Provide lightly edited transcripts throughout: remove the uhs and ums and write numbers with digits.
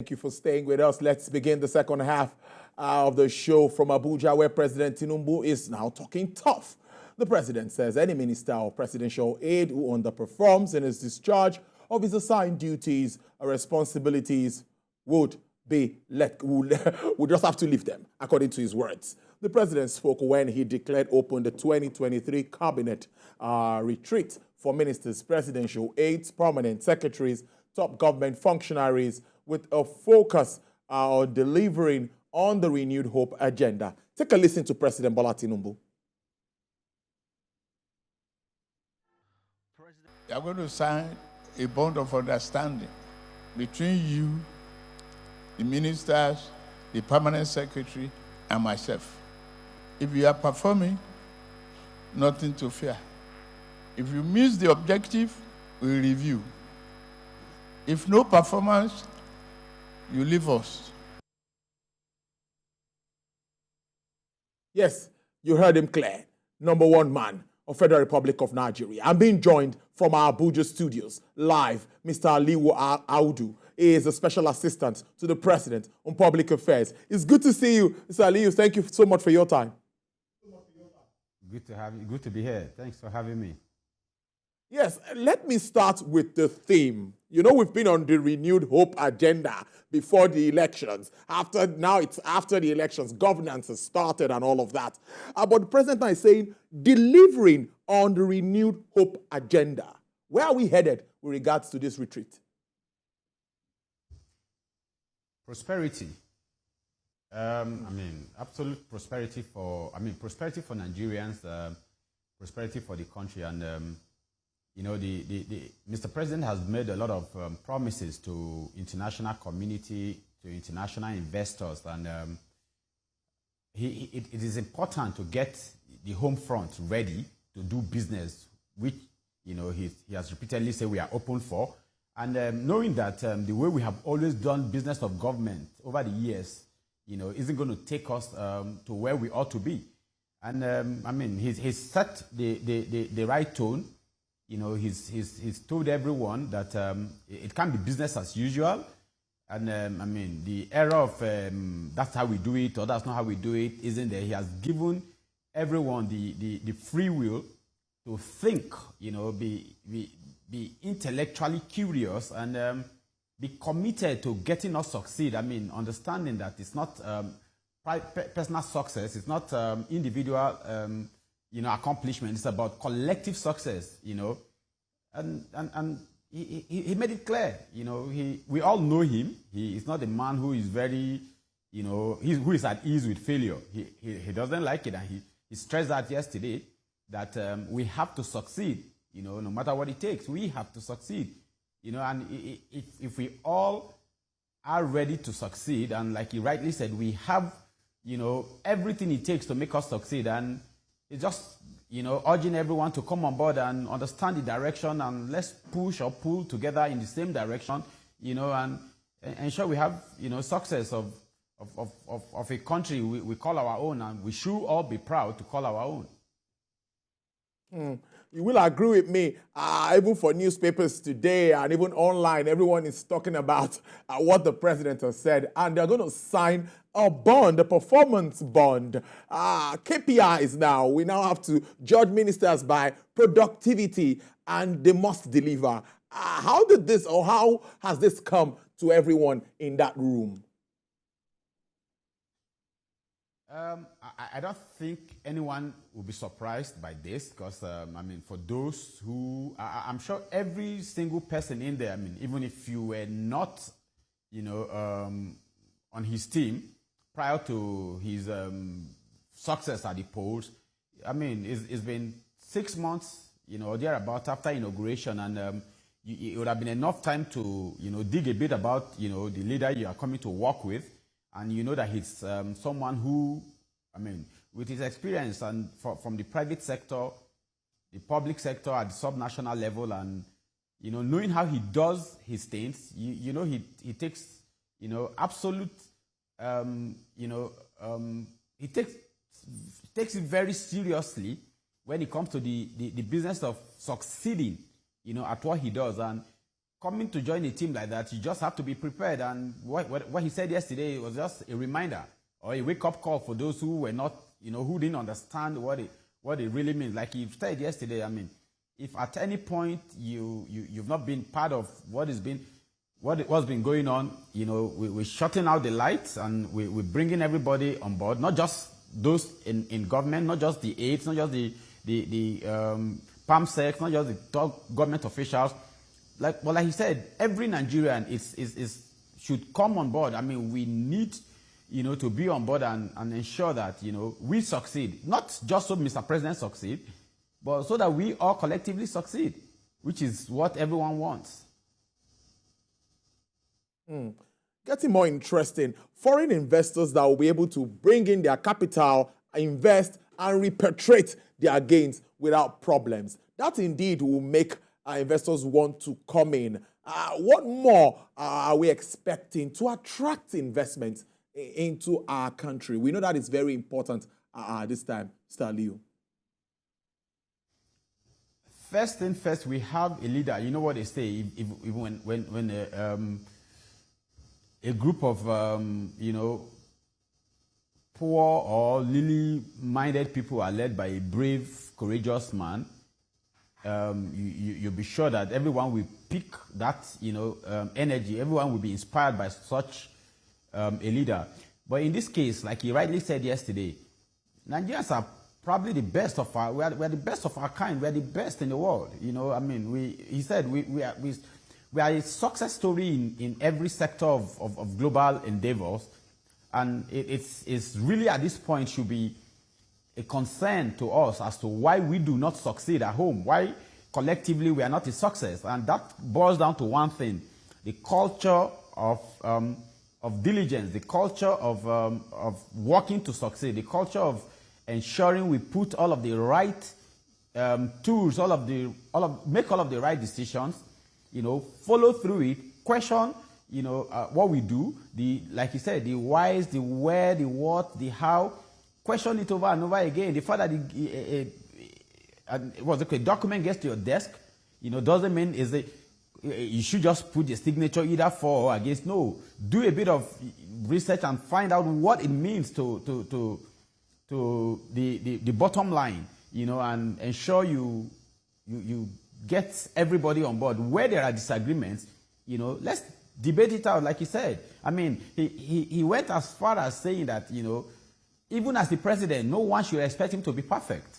Thank you for staying with us. Let's begin the second half of the show from Abuja, where President Tinubu is now talking tough. The president says any minister or presidential aide who underperforms in his discharge of his assigned duties or responsibilities would just have to leave them, according to his words. The president spoke when he declared open the 2023 cabinet retreat for ministers, presidential aides, permanent secretaries, top government functionaries, with a focus on delivering on the renewed hope agenda. Take a listen to President Bola Tinubu. You are going to sign a bond of understanding between you, the ministers, the permanent secretary, and myself. If you are performing, nothing to fear. If you miss the objective, we review. If no performance, you leave us. Yes, you heard him clear. Number one man of Federal Republic of Nigeria. I'm being joined from our Abuja studios live. Mr. Aliyu Audu is a special assistant to the president on public affairs. It's good to see you, Mr. Aliyu. Thank you so much for your time. Good to have you. Good to be here. Thanks for having me. Yes, let me start with the theme. You know, we've been on the renewed hope agenda before the elections. Now it's after the elections, governance has started and all of that. But the president is saying delivering on the renewed hope agenda. Where are we headed with regards to this retreat? Prosperity. Absolute prosperity for Nigerians, prosperity for the country, and you know, Mr. President has made a lot of promises to international community, to international investors, and it is important to get the home front ready to do business, which, you know, he has repeatedly said we are open for. And knowing that the way we have always done business of government over the years, you know, isn't going to take us to where we ought to be. And he's set the right tone. You know, he's told everyone that it can't be business as usual. And the era of that's how we do it or that's not how we do it isn't there. He has given everyone the free will to think, you know, be intellectually curious and be committed to getting us succeed. Understanding that it's not personal success, it's not individual accomplishment. It's about collective success, you know, and he made it clear, you know. We all know him. He is not a man who is very, you know, who is at ease with failure. He doesn't like it, and he stressed that yesterday that we have to succeed, you know, no matter what it takes. We have to succeed, you know, and if we all are ready to succeed, and like he rightly said, we have, you know, everything it takes to make us succeed. And it's just, you know, urging everyone to come on board and understand the direction, and let's push or pull together in the same direction, you know, and ensure we have, you know, success of a country we call our own, and we should all be proud to call our own. You will agree with me, even for newspapers today and even online, everyone is talking about what the president has said, and they're going to sign a bond, a performance bond. KPIs now. We now have to judge ministers by productivity, and they must deliver. How has this come to everyone in that room? I don't think anyone will be surprised by this, because, for those who, I'm sure every single person in there, even if you were not, you know, on his team prior to his success at the polls, it's been 6 months, you know, thereabout after inauguration, and it would have been enough time to, you know, dig a bit about, you know, the leader you are coming to work with. And you know that he's someone who, with his experience and from the private sector, the public sector at the subnational level, and, you know, knowing how he does his things, you know, he takes, you know, absolute, he takes it very seriously when it comes to the business of succeeding, you know, at what he does. And coming to join a team like that, you just have to be prepared. And what he said yesterday was just a reminder or a wake-up call for those who were not, who didn't understand what it really means. Like he said yesterday, I mean, if at any point you've not been part of what's been going on, we're shutting out the lights and we're bringing everybody on board, not just those in government, not just the aides, not just the PAMSEC, not just the top government officials. Like he said, every Nigerian should come on board. I mean, we need, to be on board and ensure that, we succeed. Not just so Mr. President succeed, but so that we all collectively succeed, which is what everyone wants. Getting more interesting, foreign investors that will be able to bring in their capital, invest, and repatriate their gains without problems. That indeed will make investors want to come in. What more are we expecting to attract investment into our country? We know that is very important this time, Mr. Liu. First thing first, we have a leader. You know what they say, when a group of, poor or lily-minded people are led by a brave, courageous man, you'll be sure that everyone will pick that, energy. Everyone will be inspired by such a leader. But in this case, like he rightly said yesterday, Nigerians are probably the best of we are the best of our kind. We are the best in the world. I mean, he said we are a success story in every sector of global endeavors. And it's really at this point should be a concern to us as to why we do not succeed at home, why collectively we are not a success. And that boils down to one thing: the culture of diligence, the culture of working to succeed, the culture of ensuring we put all of the right tools, make all of the right decisions, follow through it, question, what we do, like you said, the whys, the where, the what, the how, question it over and over again. The fact that a document gets to your desk, doesn't mean you should just put the signature either for or against. No, do a bit of research and find out what it means to the bottom line, and ensure you get everybody on board. Where there are disagreements, let's debate it out, like he said. I mean, he went as far as saying that, even as the president, no one should expect him to be perfect.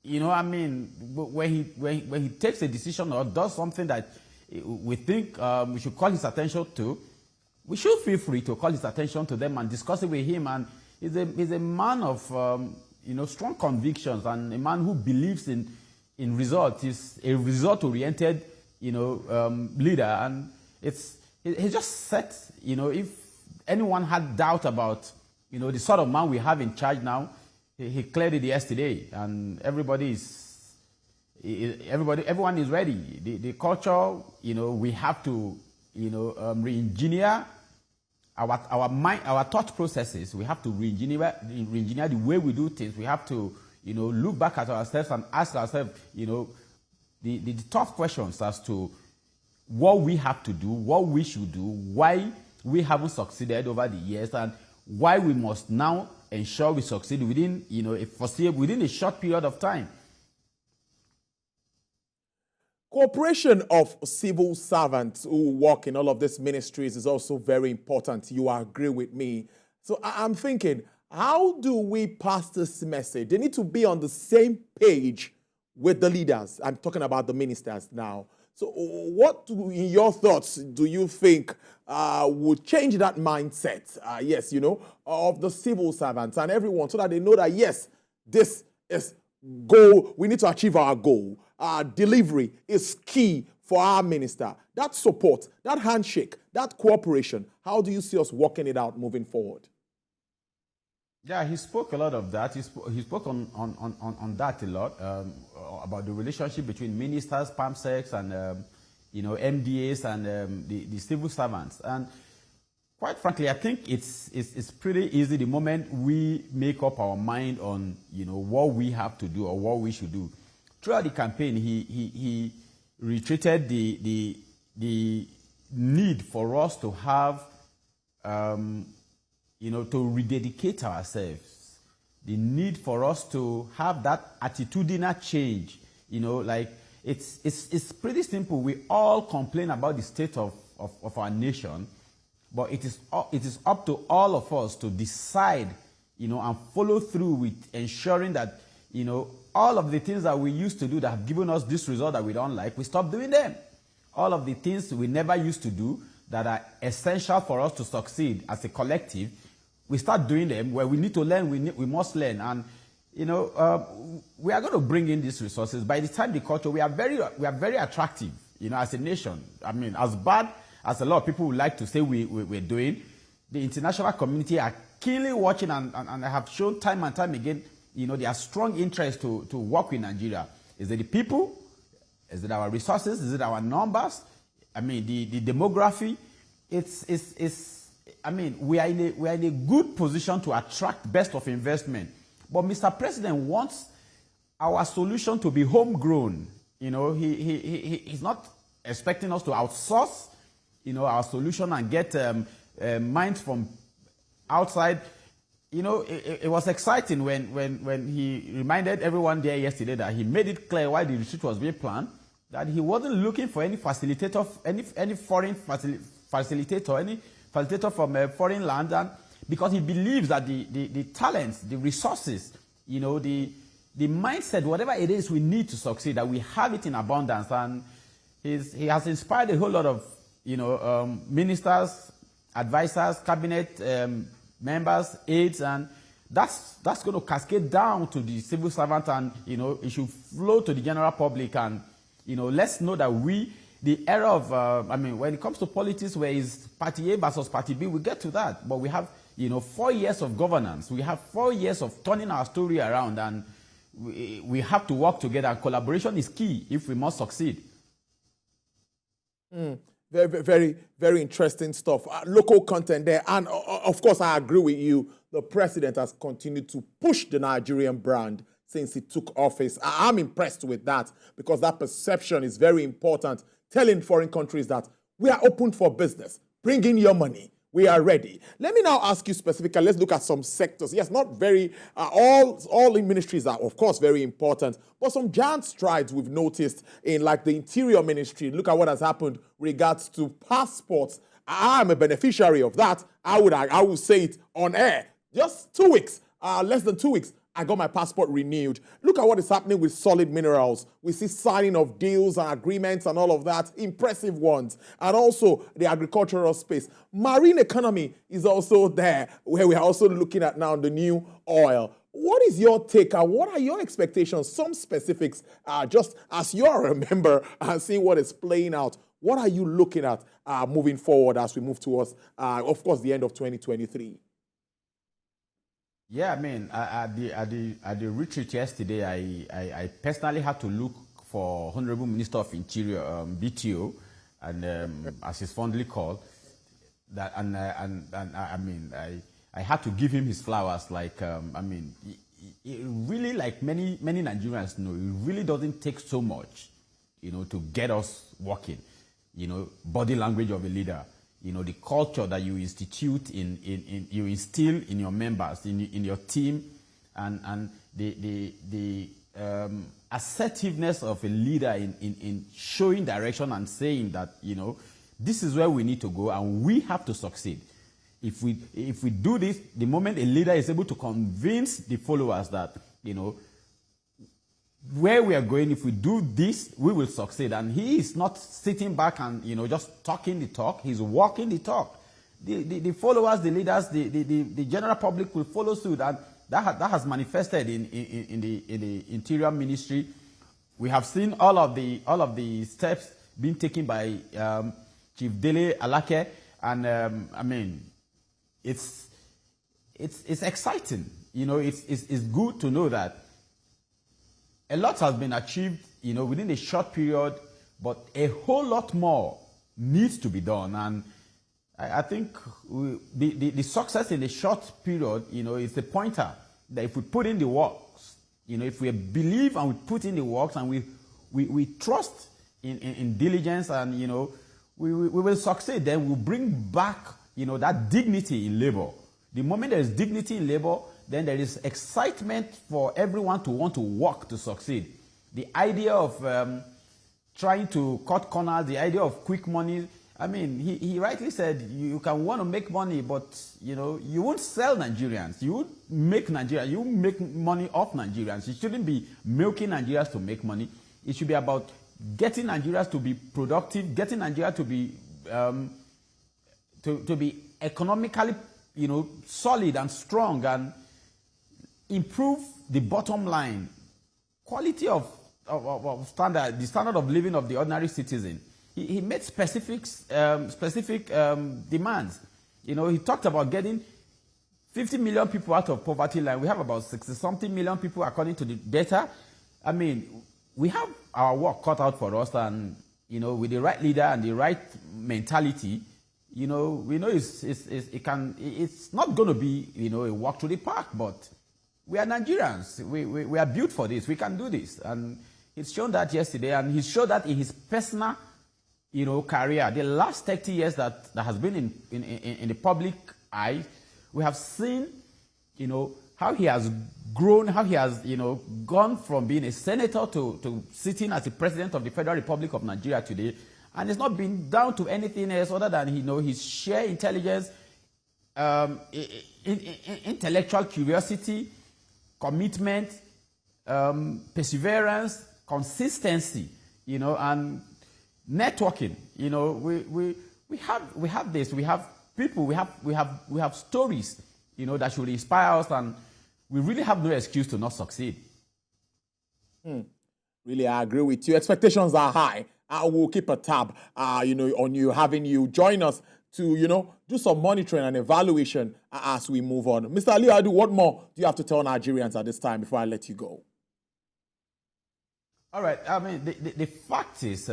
I mean, when he takes a decision or does something that we think we should call his attention to, we should feel free to call his attention to them and discuss it with him. And he's a man of strong convictions and a man who believes in results. He's a result-oriented leader, and he just set, if anyone had doubt about the sort of man we have in charge now, he cleared it yesterday, and everyone is ready. The culture, we have to re-engineer our mind, our thought processes. We have to re-engineer the way we do things. We have to look back at ourselves and ask ourselves the tough questions as to what we have to do, what we should do, why we haven't succeeded over the years, and why we must now ensure we succeed within within a short period of time. Cooperation of civil servants who work in all of these ministries is also very important. You agree with me? So I'm thinking, how do we pass this message? They need to be on the same page with the leaders. I'm talking about the ministers now. So what, in your thoughts, do you think would change that mindset, of the civil servants and everyone, so that they know that, yes, this is goal. We need to achieve our goal. Delivery is key for our minister. That support, that handshake, that cooperation, how do you see us working it out moving forward? Yeah, he spoke a lot of that. He spoke on that a lot, about the relationship between ministers, PAMSECs, and MDAs and the civil servants. And quite frankly, I think it's pretty easy the moment we make up our mind on what we have to do or what we should do. Throughout the campaign, he reiterated the the need for us to have, to rededicate ourselves, the need for us to have that attitudinal change, like it's pretty simple. We all complain about the state of our nation, but it is up to all of us to decide, and follow through with ensuring that, all of the things that we used to do that have given us this result that we don't like, we stop doing them. All of the things we never used to do that are essential for us to succeed as a collective, we start doing them. Where we need to learn, we must learn. And, we are going to bring in these resources. By the time the culture, we are very attractive, as a nation. I mean, as bad as a lot of people would like to say we're doing, the international community are keenly watching and have shown time and time again, their strong interest to work with Nigeria. Is it the people? Is it our resources? Is it our numbers? I mean, the demography. We are in a good position to attract best of investment. But Mr. President wants our solution to be homegrown. He's not expecting us to outsource, our solution and get minds from outside. It was exciting when he reminded everyone there yesterday that he made it clear while the retreat was being planned that he wasn't looking for any facilitator, any foreign facilitator, any facilitator from a foreign land, and because he believes that the talents, the resources, the mindset, whatever it is we need to succeed, that we have it in abundance. And he has inspired a whole lot of ministers, advisors, cabinet members, aides, and that's going to cascade down to the civil servant, and it should flow to the general public. And let's know that the era of when it comes to politics, where it's party A versus party B, we get to that, but we have 4 years of governance, we have 4 years of turning our story around, and we have to work together. Collaboration is key if we must succeed. Very, very, very interesting stuff. Local content there. And of course, I agree with you. The president has continued to push the Nigerian brand since he took office. I'm impressed with that, because that perception is very important. Telling foreign countries that we are open for business. Bring in your money. We are ready. Let me now ask you specifically. Let's look at some sectors. Yes, not very, all in ministries are, of course, very important, but some giant strides we've noticed in, like, the Interior Ministry. Look at what has happened regards to passports. I'm a beneficiary of that. I would say it on air. Just 2 weeks, less than 2 weeks, I got my passport renewed. Look at what is happening with solid minerals. We see signing of deals and agreements and all of that, impressive ones. And also the agricultural space. Marine economy is also there, where we are also looking at now the new oil. What is your take and what are your expectations? Some specifics, just as you are a member and seeing what is playing out. What are you looking at moving forward as we move towards, of course, the end of 2023? Yeah, I mean, at the retreat yesterday, I personally had to look for Honorable Minister of Interior, BTO, and as he's fondly called, that, and I mean, I had to give him his flowers. Like, it really, like many Nigerians know, it really doesn't take so much, to get us working. Body language of a leader. The culture that you institute you instill in your members, in your team, and the assertiveness of a leader in showing direction and saying that, this is where we need to go and we have to succeed. If we do this, the moment a leader is able to convince the followers that, where we are going, if we do this, we will succeed. And he is not sitting back and, just talking the talk. He's walking the talk. The followers, the leaders, the general public will follow suit. And that has manifested in the Interior Ministry. We have seen all of the steps being taken by Chief Dele Alake. And, it's exciting. It's good to know that a lot has been achieved, within a short period, but a whole lot more needs to be done. And I think the success in a short period, is a pointer that if we put in the works, if we believe and we put in the works and we trust in diligence and, we will succeed. Then we'll bring back, that dignity in labor. The moment there is dignity in labor, then there is excitement for everyone to want to work to succeed. The idea of trying to cut corners, the idea of quick money. I mean, he rightly said you can want to make money, but you won't sell Nigerians. You won't make Nigeria. You won't make money off Nigerians. You shouldn't be milking Nigerians to make money. It should be about getting Nigerians to be productive, getting Nigeria to be to be economically, solid and strong, and improve the bottom line, quality of standard, the standard of living of the ordinary citizen. He made specific demands. He talked about getting 50 million people out of poverty line. We have about 60-something million people according to the data. I mean, we have our work cut out for us, and with the right leader and the right mentality, we know it's not going to be a walk to the park, but we are Nigerians. We are built for this. We can do this, and he's shown that yesterday, and he showed that in his personal career. The last 30 years that has been in the public eye, we have seen, how he has grown, how he has, gone from being a senator to sitting as the president of the Federal Republic of Nigeria today. And it's not been down to anything else other than, his sheer intelligence, intellectual curiosity, commitment, perseverance, consistency, and networking. We have this. We have people. We have stories. That should inspire us, and we really have no excuse to not succeed. Really, I agree with you. Expectations are high. I will keep a tab, on you, having you join us to, do some monitoring and evaluation as we move on. Mr. Ali Adu, what more do you have to tell Nigerians at this time before I let you go? All right. I mean, the fact is,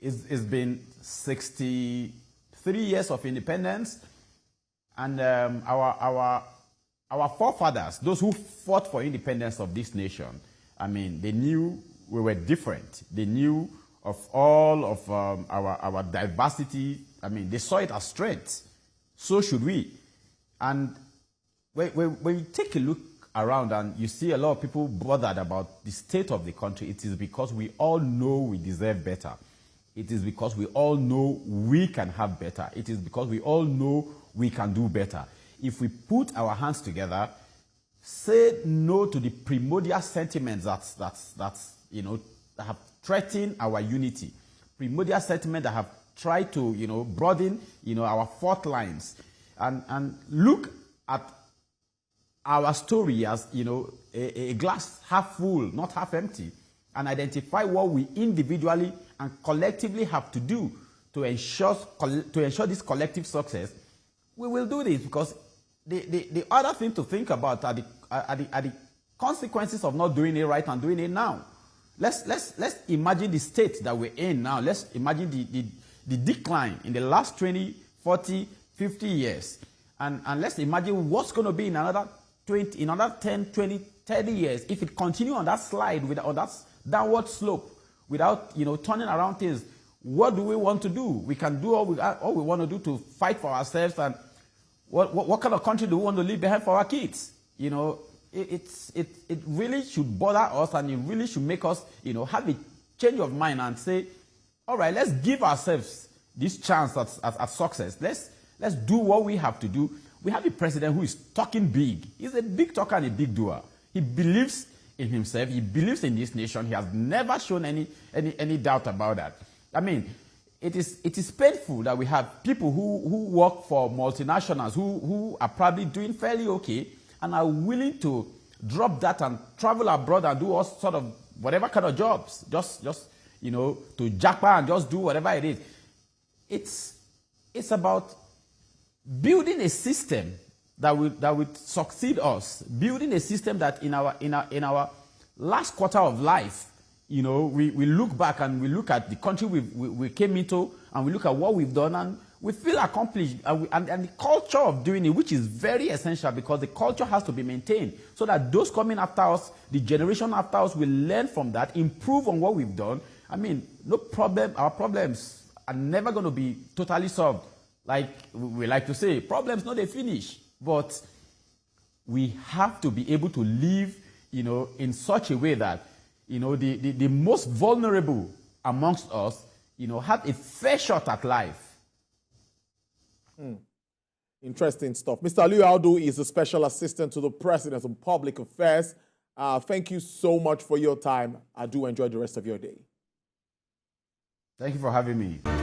it's been 63 years of independence, and our forefathers, those who fought for independence of this nation, I mean, they knew we were different. They knew of all of our diversity. I mean, they saw it as strength. So should we. And when you take a look around and you see a lot of people bothered about the state of the country, it is because we all know we deserve better. It is because we all know we can have better. It is because we all know we can do better. If we put our hands together, say no to the primordial sentiments that have threatened our unity, primordial sentiments that have tried to broaden our fault lines, and look at our story as a glass half full, not half empty, and identify what we individually and collectively have to do to ensure this collective success. We will do this, because the other thing to think about are the consequences of not doing it right and doing it now. Let's imagine the state that we're in now. Let's imagine the decline in the last 20, 40, 50 years. And let's imagine what's going to be in another 10, 20, 30 years if it continues on that slide, on that downward slope, without turning around things. What do we want to do? We can do all we want to do to fight for ourselves. And what kind of country do we want to leave behind for our kids? It really should bother us, and it really should make us have a change of mind and say, all right, let's give ourselves this chance at success. Let's do what we have to do. We have a president who is talking big. He's a big talker and a big doer. He believes in himself. He believes in this nation. He has never shown any doubt about that. I mean, it is painful that we have people who work for multinationals who are probably doing fairly okay and are willing to drop that and travel abroad and do all sort of whatever kind of jobs, just to jackpot and just do whatever it is. It's about building a system that would succeed us, building a system that in our last quarter of life, we look back and we look at the country we came into, and we look at what we've done, and we feel accomplished, and the culture of doing it, which is very essential, because the culture has to be maintained so that those coming after us, the generation after us, will learn from that, improve on what we've done. I mean, no problem. Our problems are never going to be totally solved. Like we like to say, problems not they finish, but we have to be able to live, in such a way that, the most vulnerable amongst us, have a fair shot at life. Interesting stuff. Mr. Aliyu Audu is a special assistant to the President on Public Affairs. Thank you so much for your time. I do enjoy the rest of your day. Thank you for having me.